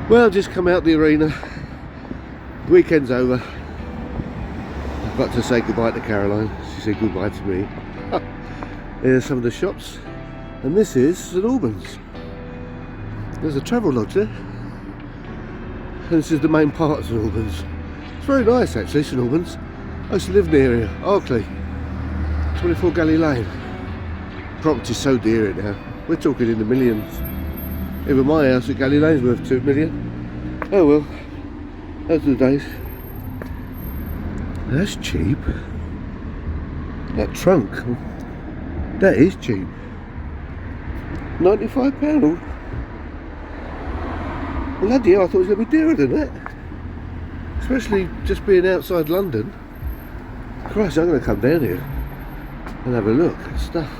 Well, just come out the arena. The weekend's over. I've got to say goodbye to Caroline. She said goodbye to me. Here's some of the shops. And this is St Albans. There's a travel lodge there. And this is the main part of St Albans. It's very nice actually, St Albans. I used to live near here, Arkley. 24 Galley Lane. Property's so dear now. We're talking in the millions. Even my house at Galley Lane's worth 2 million. Oh well, those are the days. That's cheap. That trunk, that is cheap. £95. Bloody hell, I thought it was going to be dearer than that. Especially just being outside London. Christ, I'm going to come down here and have a look at stuff.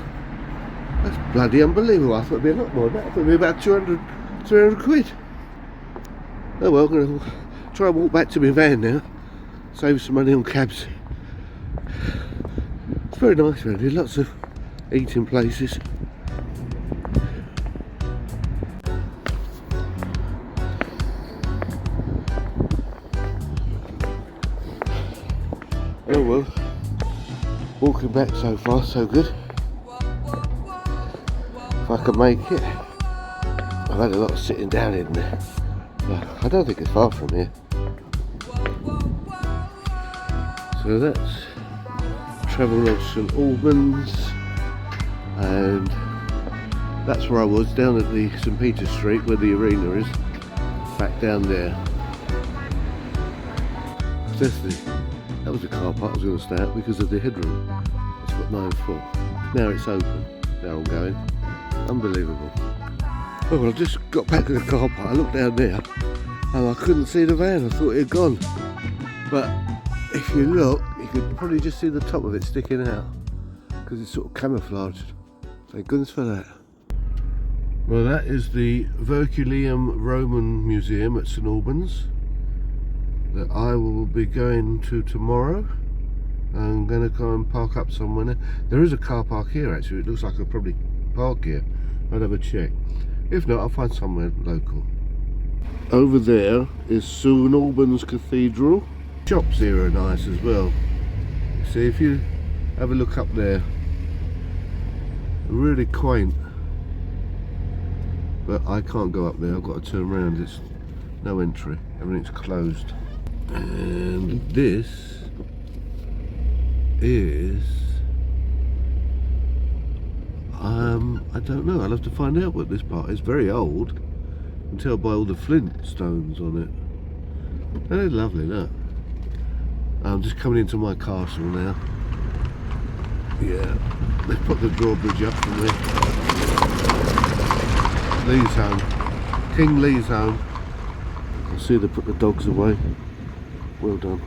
That's bloody unbelievable. I thought it'd be a lot more than that. I thought it'd be about 300 quid. Oh well, I'm going to try and walk back to my van now. Save some money on cabs. It's very nice around here. Lots of eating places. Oh well. Walking back so far, so good. If I can make it. I've had a lot of sitting down in there. But I don't think it's far from here. So that's Travelodge St Albans, and that's where I was, down at the St Peter's Street where the arena is, back down there. That was the car park I was going to stay at because of the headroom. It's got 9 foot. Now it's open. Now I'm going. Unbelievable. Oh, well, I just got back to the car park. I looked down there and I couldn't see the van. I thought it had gone. But if you look, you could probably just see the top of it sticking out because it's sort of camouflaged. Thank goodness for that. Well, that is the Verulamium Roman Museum at St Albans that I will be going to tomorrow. I'm going to go and park up somewhere. There is a car park here actually. It looks like I'll probably park here. I'd have a check. If not, I'll find somewhere local. Over there is St Albans Cathedral. Shops here are nice as well. See, if you have a look up there, really quaint. But I can't go up there. I've got to turn around. It's no entry. Everything's closed. And this is I don't know. I'll have to find out what this part is. Very old. You can tell by all the flint stones on it. They're lovely, look. I'm just coming into my castle now. Yeah, they've put the drawbridge up from there. Lee's home. King Lee's home. I see they put the dogs away. Well done.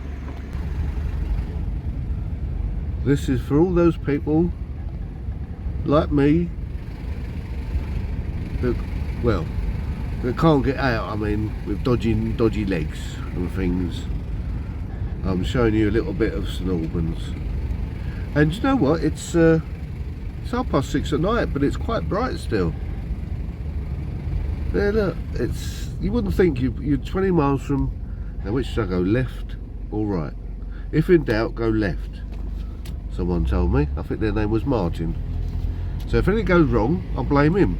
This is for all those people like me that, well, that can't get out, I mean, with dodgy legs and things. I'm showing you a little bit of St Albans. And you know what, it's 6:30 at night, but it's quite bright still. There, look, you wouldn't think you're 20 miles from, now which should I go, left or right? If in doubt, go left. Someone told me. I think their name was Martin. So if anything goes wrong, I'll blame him.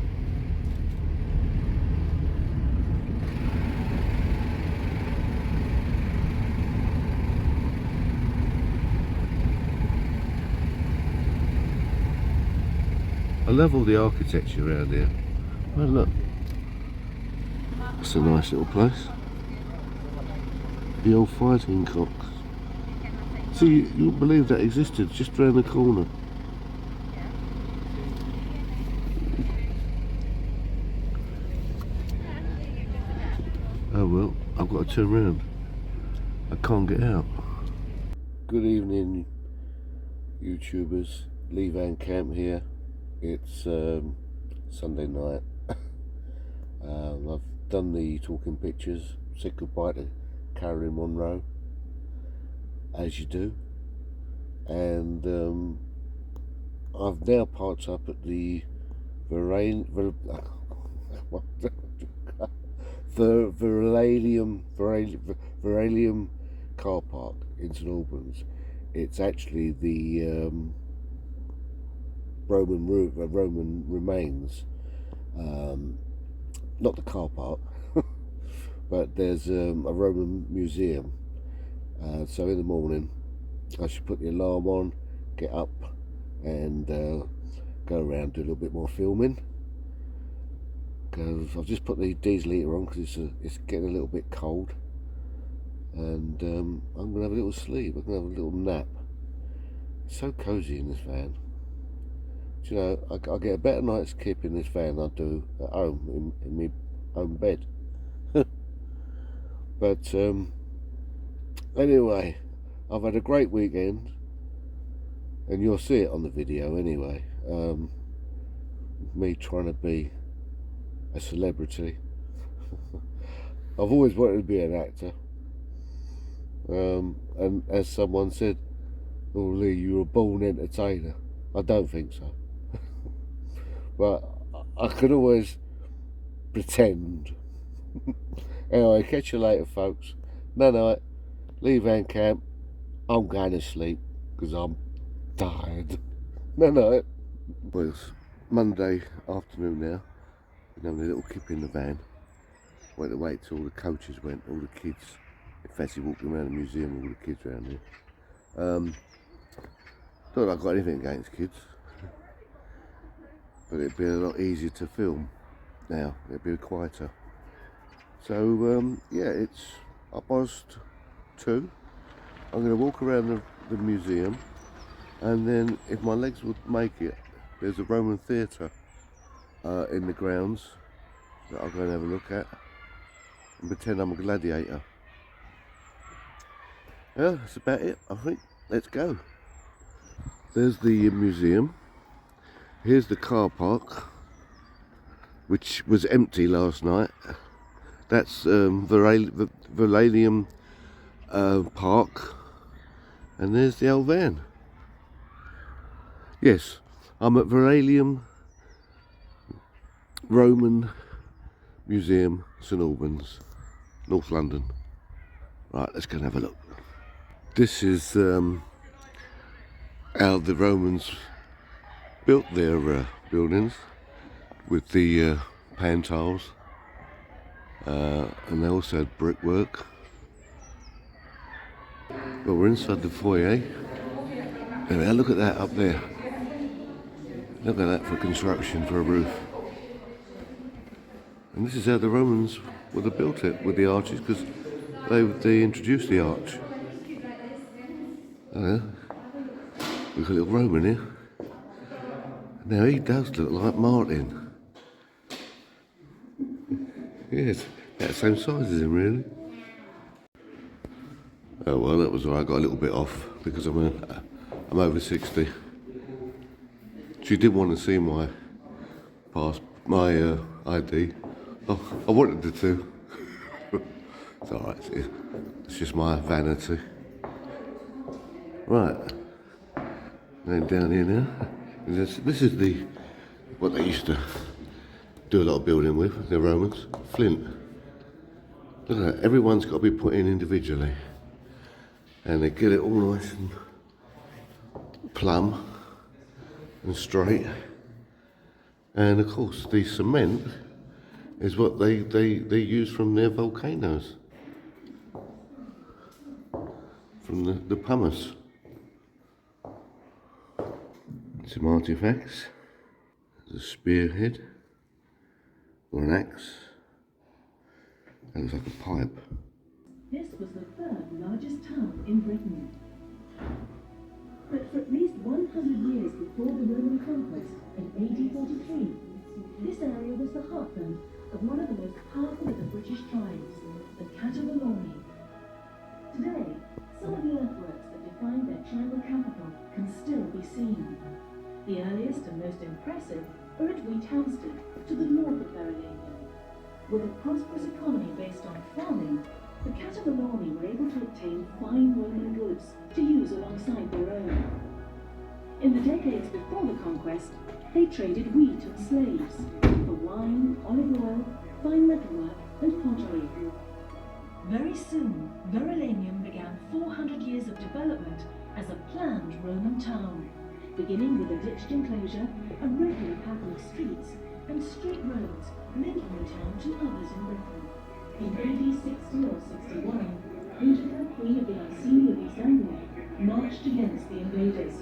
I love all the architecture around here. Oh look, it's a nice little place. The old fighting cocks. See, you wouldn't believe that existed just round the corner. Oh well, I've got to turn around. I can't get out. Good evening, YouTubers. Lee Van Camp here. It's Sunday night. I've done the talking pictures, said goodbye to Caroline Monroe, as you do, and I've now parked Verulamium car park in St Albans. It's actually the Roman remains, not the car park, but there's a Roman museum. So in the morning, I should put the alarm on, get up, and go around, do a little bit more filming. Because I've just put the diesel heater on because it's getting a little bit cold, and I'm going to have a little sleep. I'm going to have a little nap. It's so cosy in this van. Do you know, I get a better night's kip in this van than I do at home in my own bed. But anyway, I've had a great weekend, and you'll see it on the video anyway. Me trying to be a celebrity. I've always wanted to be an actor, and as someone said, "Oh Lee, you were a born entertainer." I don't think so. But I could always pretend. Anyway, catch you later, folks. Night night. Leave Van Camp. I'm going to sleep because I'm tired. Night night. Well, it's Monday afternoon now. Been having a little kip in the van. Wait to wait till all the coaches went, all the kids. In fact, walking around the museum, all the kids around here. Not that I've got anything against kids, but it'd be a lot easier to film now. It'd be quieter. So yeah, it's 2:30. I'm going to walk around the museum, and then if my legs would make it, there's a Roman theatre in the grounds that I'll go and have a look at and pretend I'm a gladiator. Yeah, that's about it, I think. Let's go. There's the museum. Here's the car park, which was empty last night. That's Verulamium Park. And there's the old van. Yes, I'm at Verulamium Roman Museum, St Albans, North London. Right, let's go and have a look. This is how the Romans built their buildings, with the pan tiles, and they also had brickwork. But we're inside the foyer. There we are, look at that up there. Look at that for construction for a roof. And this is how the Romans would have built it, with the arches, because they introduced the arch. We've got a little Roman here. Now he does look like Martin. Yes, about the same size as him, really. Oh well, that was alright. I got a little bit off because I'm over 60. She did want to see my ID. Oh, I wanted her to. It's alright. It's just my vanity. Right. Then down here now. This is what they used to do a lot of building with, the Romans. Flint. Look at that. Everyone's got to be put in individually. And they get it all nice and plumb and straight. And of course the cement is what they use from their volcanoes, from the pumice. Some artifacts. There's a spearhead or an axe. That looks like a pipe. This was the third largest town in Britain. But for at least 100 years before the Roman conquest in AD 43, this area was the heartland of one of the most powerful of the British tribes, the Verulamium. Today, some of the earthworks that defined their tribal capital can still be seen. The earliest and most impressive are at Wheathampstead, to the north of Verulamium. With a prosperous economy based on farming, the Verulamium were able to obtain fine Roman goods to use alongside their own. In the decades before the conquest, they traded wheat and slaves for wine, olive oil, fine metalwork, and pottery. Very soon, Verulamium began 400 years of development as a planned Roman town, beginning with a ditched enclosure, a regular pattern of streets, and street roads linking the town to others in Britain. In AD 60 or 61, Utica, Queen of the Iceni of East Anglia, marched against the invaders.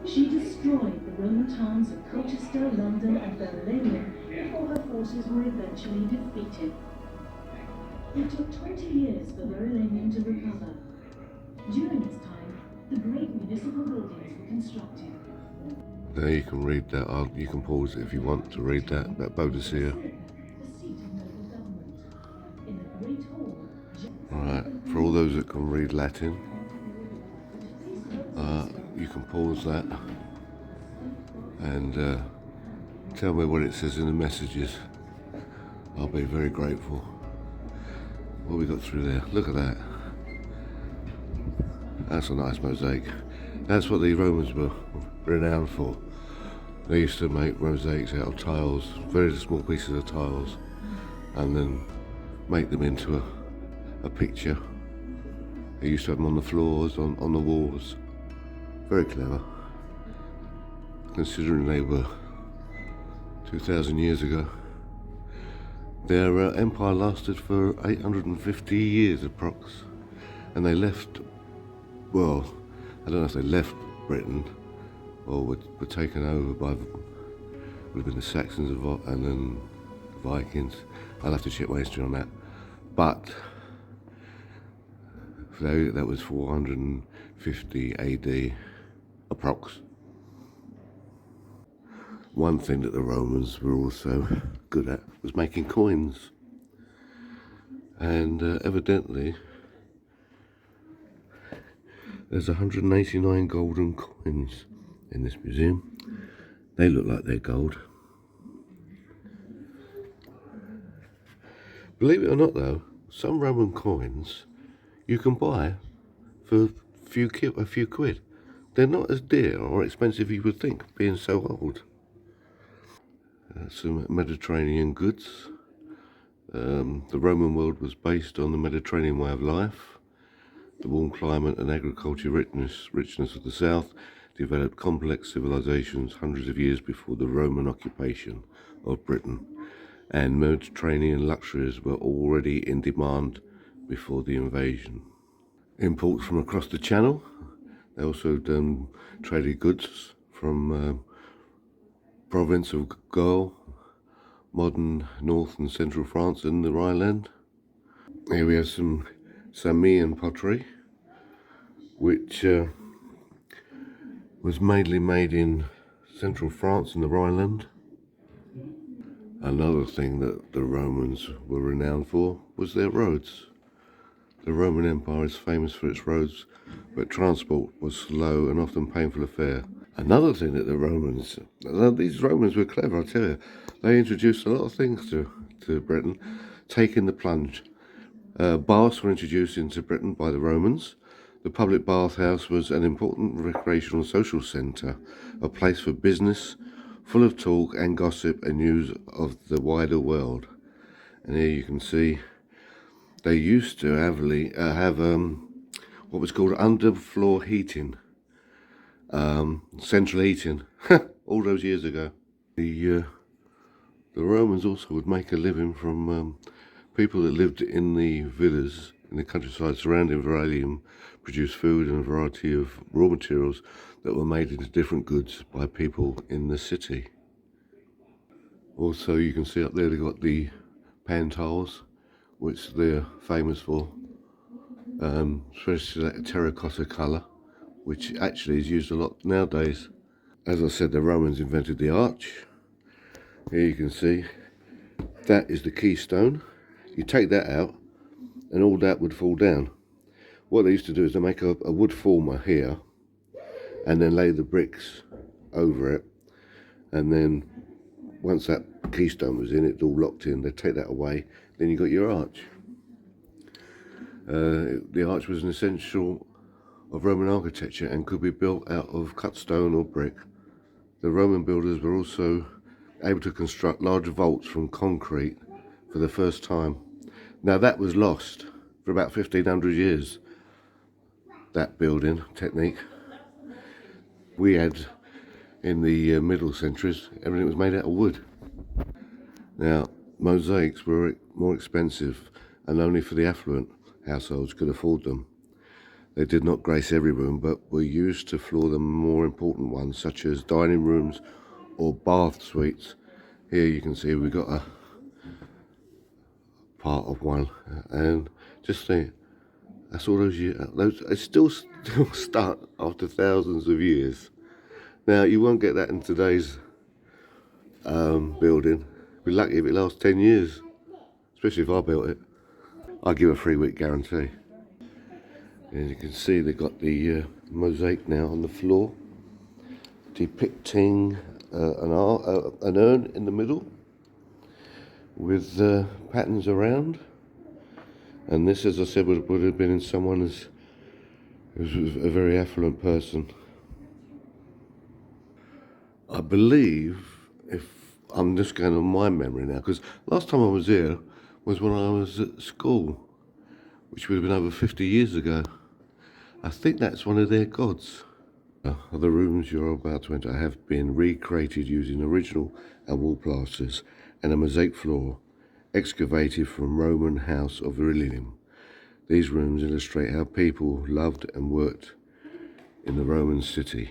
She destroyed the Roman towns of Colchester, London, and Verulamium before her forces were eventually defeated. It took 20 years for Verulamium to recover. During this time, the great municipal buildings were constructed. There you can read that. You can pause it if you want to read that Bodicea. The seat of local government. In the Great Hall, Alright, for all those that can read Latin, you can pause that and tell me what it says in the messages. I'll be very grateful. What we got through there? Look at that. That's a nice mosaic. That's what the Romans were renowned for. They used to make mosaics out of tiles, very small pieces of tiles, and then make them into a picture. They used to have them on the floors, on the walls. Very clever, considering they were 2,000 years ago. Their empire lasted for 850 years approx, and they left, well, I don't know if they left Britain or were taken over by, would have been the Saxons and then the Vikings. I'll have to check my history on that. But that was 450 AD approx. One thing that the Romans were also good at was making coins. And evidently, there's 189 golden coins in this museum. They look like they're gold. Believe it or not though, some Roman coins you can buy for a few quid. They're not as dear or expensive as you would think, being so old. Some Mediterranean goods. The Roman world was based on the Mediterranean way of life. The warm climate and agriculture richness of the south developed complex civilizations hundreds of years before the Roman occupation of Britain, and Mediterranean luxuries were already in demand before the invasion. Imports from across the Channel. They also traded goods from province of Gaul, modern north and central France and the Rhineland. Here we have some Samian pottery, which was mainly made in central France and the Rhineland. Another thing that the Romans were renowned for was their roads. The Roman Empire is famous for its roads, but transport was slow and often painful affair. Another thing that these Romans were clever, I tell you. They introduced a lot of things to Britain, taking the plunge. Baths were introduced into Britain by the Romans. The public bathhouse was an important recreational and social centre, a place for business, full of talk and gossip and news of the wider world. And here you can see they used to have what was called underfloor heating, central heating, all those years ago. The Romans also would make a living from people that lived in the villas in the countryside surrounding Verulamium, produced food and a variety of raw materials that were made into different goods by people in the city. Also, you can see up there they've got the pan tiles, which they're famous for, especially that terracotta colour, which actually is used a lot nowadays. As I said, the Romans invented the arch. Here you can see that is the keystone. You take that out and all that would fall down. What they used to do is they make a wood former here and then lay the bricks over it, and then once that keystone was in, it's all locked in, they take that away, then you got your arch. The arch was an essential of Roman architecture and could be built out of cut stone or brick. The Roman builders were also able to construct large vaults from concrete for the first time. Now that was lost for about 1500 years, that building technique. We had, in the middle centuries, everything was made out of wood. Now, mosaics were more expensive and only for the affluent households could afford them. They did not grace every room, but were used to floor the more important ones, such as dining rooms or bath suites. Here you can see we've got a part of one, and just think, that's all those years. It's still stuck after thousands of years. Now, you won't get that in today's building. Be lucky if it lasts 10 years, especially if I built it. I give a 3-week guarantee. And you can see they've got the mosaic now on the floor, depicting an urn in the middle with patterns around. And this, as I said, would have been in someone who was a very affluent person. I believe, if I'm just going on my memory now, because last time I was here was when I was at school, which would have been over 50 years ago. I think that's one of their gods. The rooms you're about to enter have been recreated using original and wall plasters and a mosaic floor excavated from Roman house of Verulamium. These rooms illustrate how people loved and worked in the Roman city.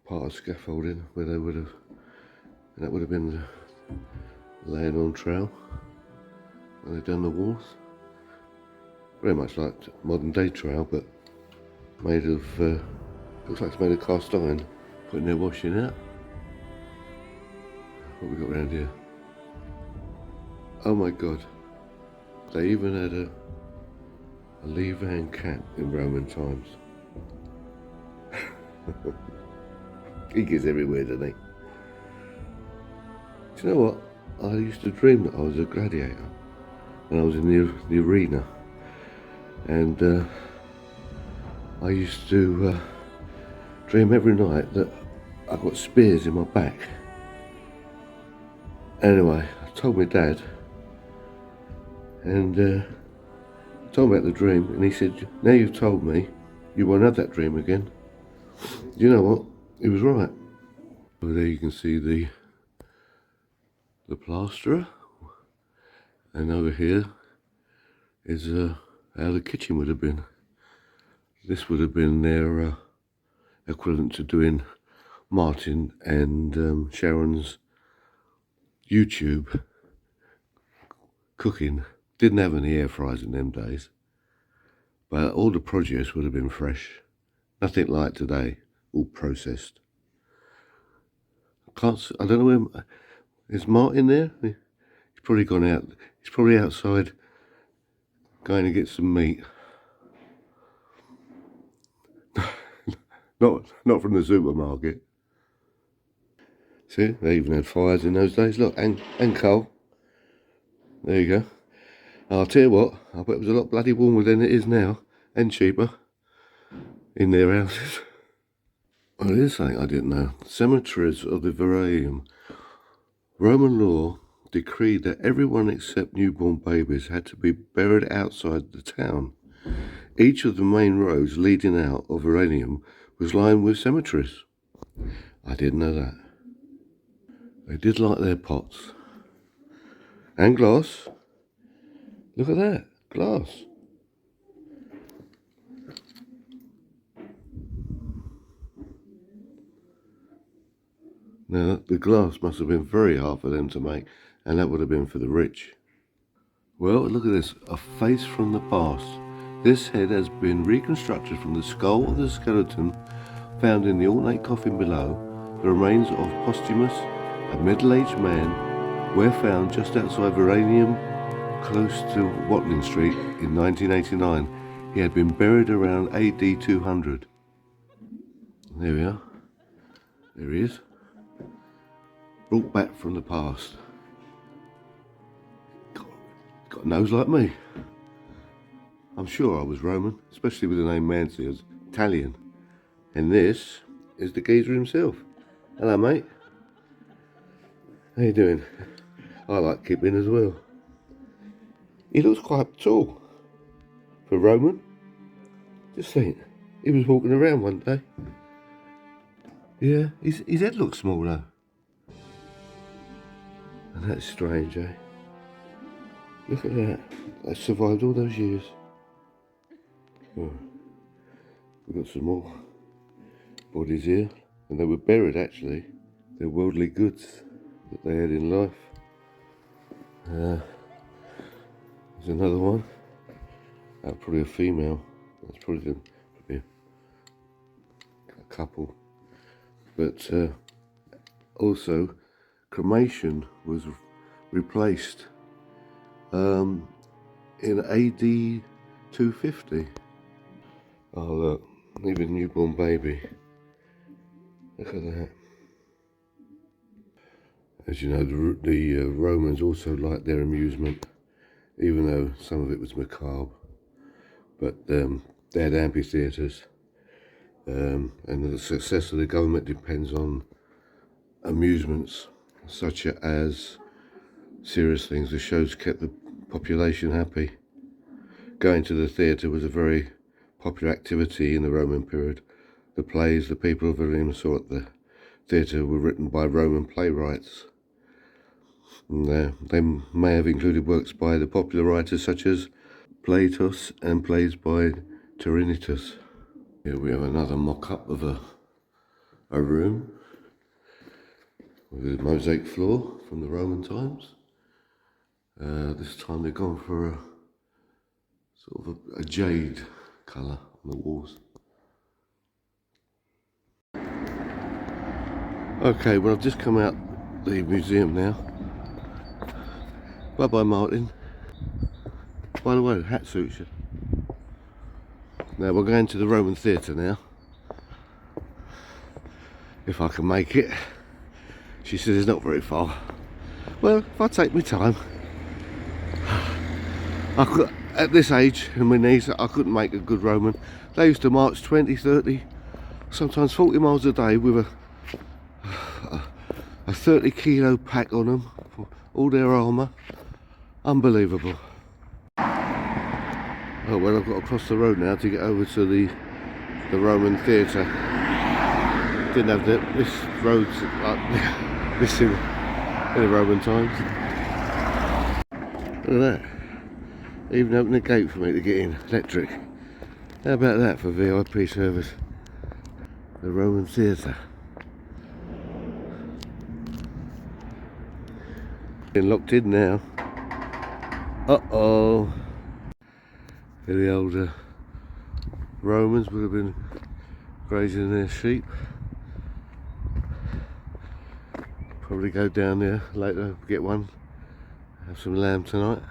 Part of scaffolding where they would have, that would have been the laying on trail when they've done the walls. Very much like modern day trail, but made of, looks like it's made of cast iron, putting their washing out. What we got around here? Oh my god, they even had a lever-hand cap in Roman times. He gets everywhere, doesn't he? Do you know what? I used to dream that I was a gladiator when I was in the arena, and I used to dream every night that I got spears in my back. Anyway, I told my dad, and told him about the dream, and he said, "Now you've told me, you won't have that dream again." You know what? He was right. Over there you can see the plasterer, and over here is how the kitchen would have been. This would have been their equivalent to doing Martin and Sharon's YouTube cooking. Didn't have any air fryers in them days, but all the produce would have been fresh. Nothing like today, all processed. I don't know where, is Martin there? He's probably gone out. He's probably outside going to get some meat. Not from the supermarket. See, they even had fires in those days. Look, and coal. There you go. I'll tell you what, I bet it was a lot bloody warmer than it is now, and cheaper, in their houses. Well, here's something I didn't know. Cemeteries of the Verulamium. Roman law decreed that everyone except newborn babies had to be buried outside the town. Each of the main roads leading out of Verulamium was lined with cemeteries. I didn't know that. They did like their pots. And glass. Look at that, glass. Now, the glass must have been very hard for them to make, and that would have been for the rich. Well, look at this, a face from the past. This head has been reconstructed from the skull of the skeleton found in the ornate coffin below. The remains of Posthumus, a middle-aged man, were found just outside Verulamium, close to Watling Street in 1989. He had been buried around AD 200. There we are. There he is. Brought back from the past. Got a nose like me. I'm sure I was Roman, especially with the name Mansi. I was Italian. And this is the geezer himself. Hello, mate. How you doing? I like Kipling as well. He looks quite tall for Roman. Just think, he was walking around one day. Yeah, his head looks small though. And that's strange, eh? Look at that. They survived all those years. Oh, we've got some more bodies here. And they were buried actually. They're worldly goods that they had in life. There's another one. That's probably a female. That's probably a couple. But also, cremation was replaced in AD 250. Oh look, even newborn baby. Look at that. As you know, the Romans also liked their amusement, even though some of it was macabre. But they had amphitheatres, and the success of the government depends on amusements such as serious things. The shows kept the population happy. Going to the theatre was a very popular activity in the Roman period. The plays the people of Verulamium saw at the theatre were written by Roman playwrights. And, they may have included works by the popular writers such as Plato and plays by Tyrannitus. Here we have another mock-up of a room with a mosaic floor from the Roman times. This time they've gone for a sort of a jade colour on the walls. Okay, well I've just come out the museum now. Bye bye Martin. By the way, the hat suits you. Now we're going to the Roman theatre now. If I can make it. She says it's not very far. Well, if I take my time. At this age, and my knees, I couldn't make a good Roman. They used to march 20, 30, sometimes 40 miles a day with a 30 kilo pack on them, for all their armour. Unbelievable. Oh well, I've got to cross the road now to get over to the Roman theatre. Didn't have this road's like this in the Roman times. Look at that. Even opened a gate for me to get in, electric. How about that for VIP service? The Roman theatre. Been locked in now. Uh-oh. The older Romans would have been grazing their sheep. Probably go down there later, get one, have some lamb tonight.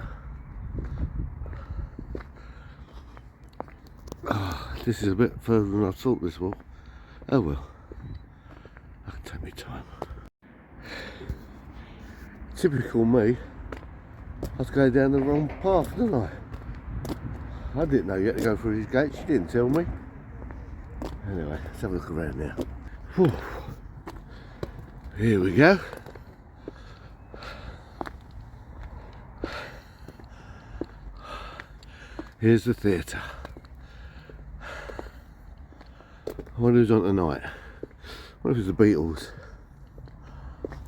Oh, this is a bit further than I thought this was. Oh well, I can take my time. Typical me, I was going down the wrong path, didn't I? I didn't know you had to go through these gates, she didn't tell me. Anyway, let's have a look around now. Whew. Here we go. Here's the theatre. I wonder who's on tonight. I wonder if it's the Beatles.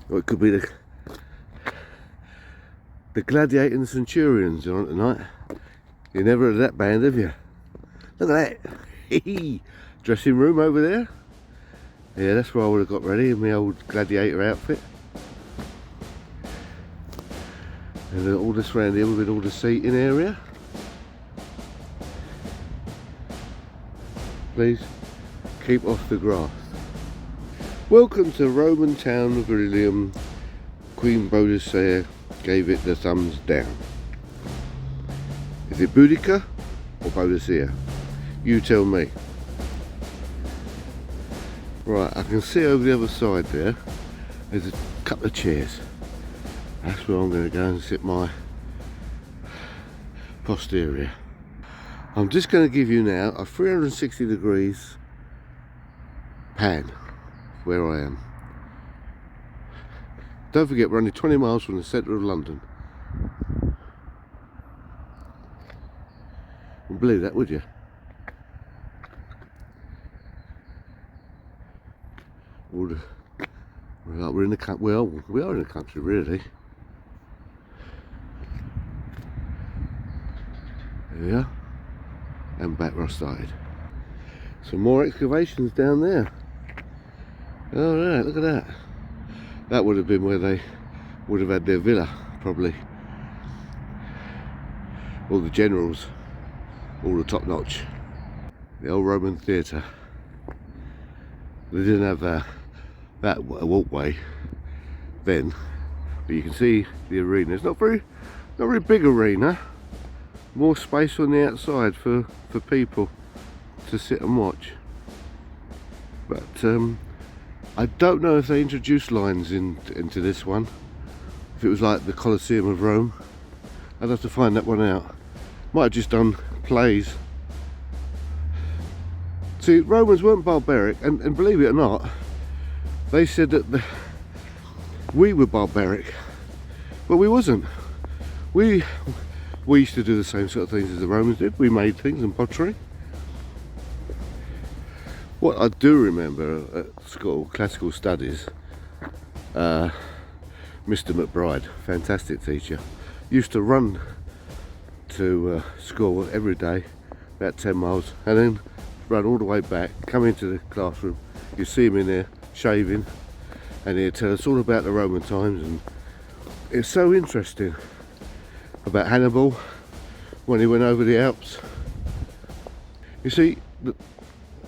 Or it could be the Gladiator and the Centurions are on tonight. You never heard of that band, have you? Look at that. Dressing room over there. Yeah, that's where I would have got ready in my old Gladiator outfit. And then all this round here with all the seating area. Please keep off the grass. Welcome to Roman town of Verulamium. Queen Boadicea gave it the thumbs down. Is it Boudica or Boadicea? You tell me. Right, I can see over the other side there's a couple of chairs. That's where I'm going to go and sit my posterior. I'm just going to give you now a 360 degrees pan where I am. Don't forget, we're only 20 miles from the centre of London. Wouldn't believe that, would you? We're in the country. Well, we are in the country, really. Yeah, and back where I started. Some more excavations down there. All right, look at that. That would have been where they would have had their villa, probably. All the generals, all the top notch. The old Roman theatre. They didn't have that walkway then, but you can see the arena. It's not very big arena. More space on the outside for people to sit and watch. But I don't know if they introduced lines into this one. If it was like the Colosseum of Rome, I'd have to find that one out. Might have just done plays. See, Romans weren't barbaric, and believe it or not, they said that we were barbaric, but we wasn't. We used to do the same sort of things as the Romans did. We made things and pottery. What I do remember at school, classical studies, Mr. McBride, fantastic teacher, used to run to school every day, about 10 miles, and then run all the way back, come into the classroom. You see him in there shaving, and he'd tell us all about the Roman times, and it's so interesting about Hannibal when he went over the Alps. You see,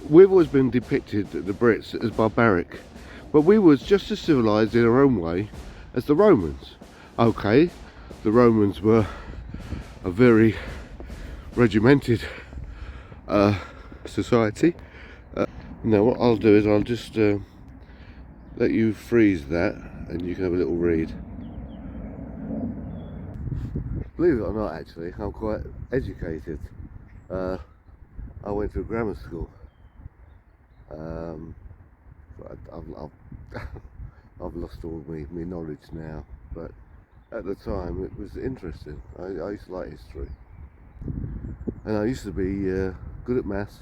we've always been depicted, the Brits, as barbaric, but we was just as civilized in our own way as the Romans. Okay, the Romans were a very regimented society. Now what I'll do is I'll just let you freeze that, and you can have a little read. Believe it or not, actually, I'm quite educated. I went to a grammar school. I've lost all my knowledge now, but at the time it was interesting. I used to like history, and I used to be good at maths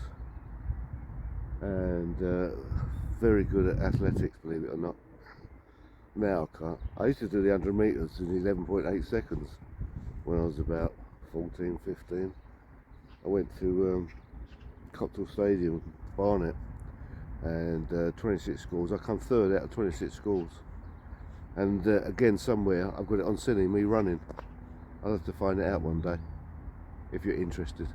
and very good at athletics, believe it or not. Now I can't. I used to do the 100 metres in 11.8 seconds when I was about 14, 15. I went to Cocktail Stadium, Barnet, and 26 schools. I come third out of 26 schools. And again, somewhere I've got it on cine, me running. I'll have to find it out one day, if you're interested.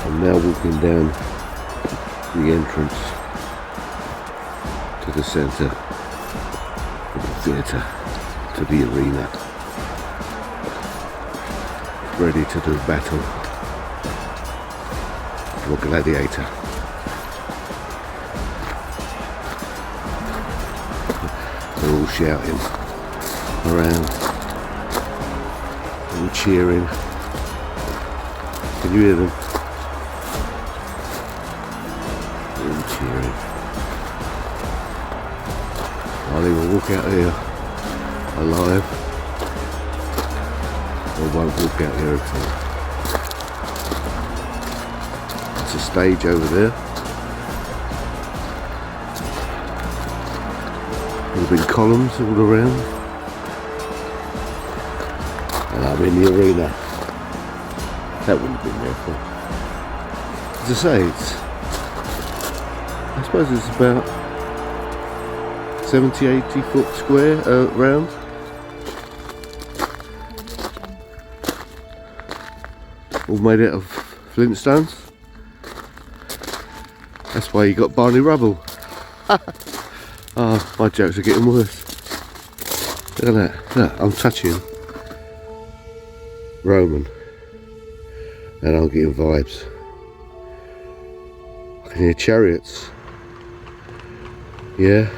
I'm now walking down the entrance to the centre of the theatre, to the arena, ready to do battle for Gladiator. They're all shouting around, all cheering. Can you hear them? Cheering. I'll either walk out here alive or won't walk out here at all. That's a stage over there. There have been columns all around. And I'm in the arena. That wouldn't have been there for. As I say, I suppose it's about 70-80 foot square round. All made out of flintstones. That's why you got Barney Rubble. Oh, my jokes are getting worse. Look at that. Look, I'm touching Roman and I'm getting vibes. I can hear chariots. Yeah.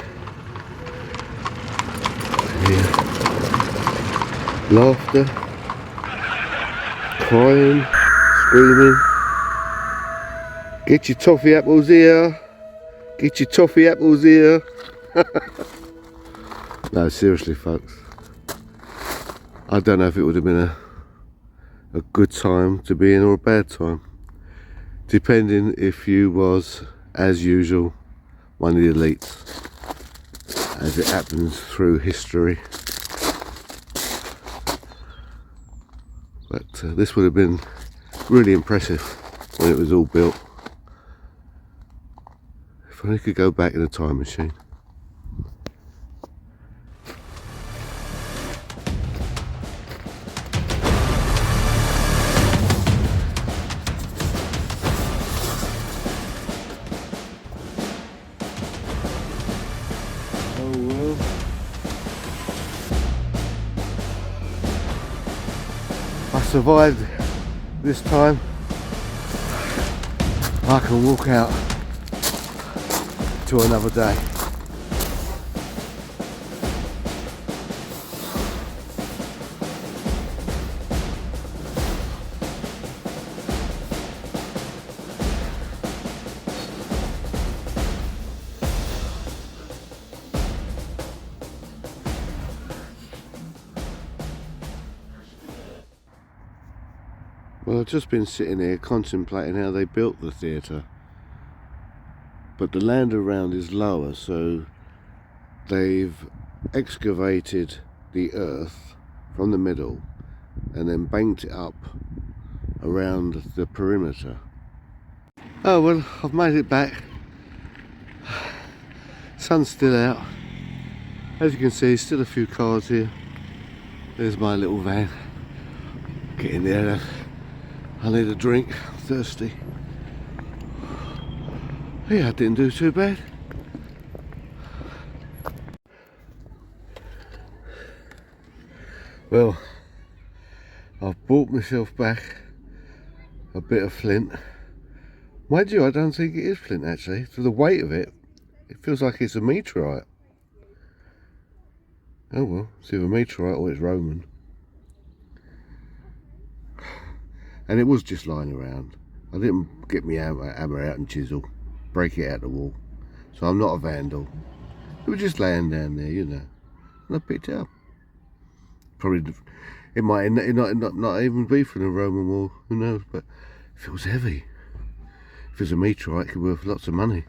I can hear laughter, crying, screaming. Get your toffee apples here. Get your toffee apples here. No, seriously folks. I don't know if it would have been a good time to be in or a bad time. Depending if you was, as usual, one of the elites. As it happens through history. But this would have been really impressive when it was all built. If I could go back in a time machine. Oh well. I survived this time. I can walk out to another day. Well, I've just been sitting here contemplating how they built the theatre. But the land around is lower, so they've excavated the earth from the middle and then banked it up around the perimeter. Oh well, I've made it back. Sun's still out. As you can see, still a few cars here. There's my little van. Get in there. I need a drink. I'm thirsty. Yeah, I didn't do too bad. Well, I've bought myself back a bit of flint. Mind you, I don't think it is flint actually. For the weight of it, it feels like it's a meteorite. Oh well, it's either meteorite or it's Roman. And it was just lying around. I didn't get my hammer out and chisel, break it out the wall. So I'm not a vandal. It was just laying down there, you know. And I picked it up. Probably, it might not even be from the Roman wall, who knows, but if it was heavy, if it was a meteorite, it could be worth lots of money.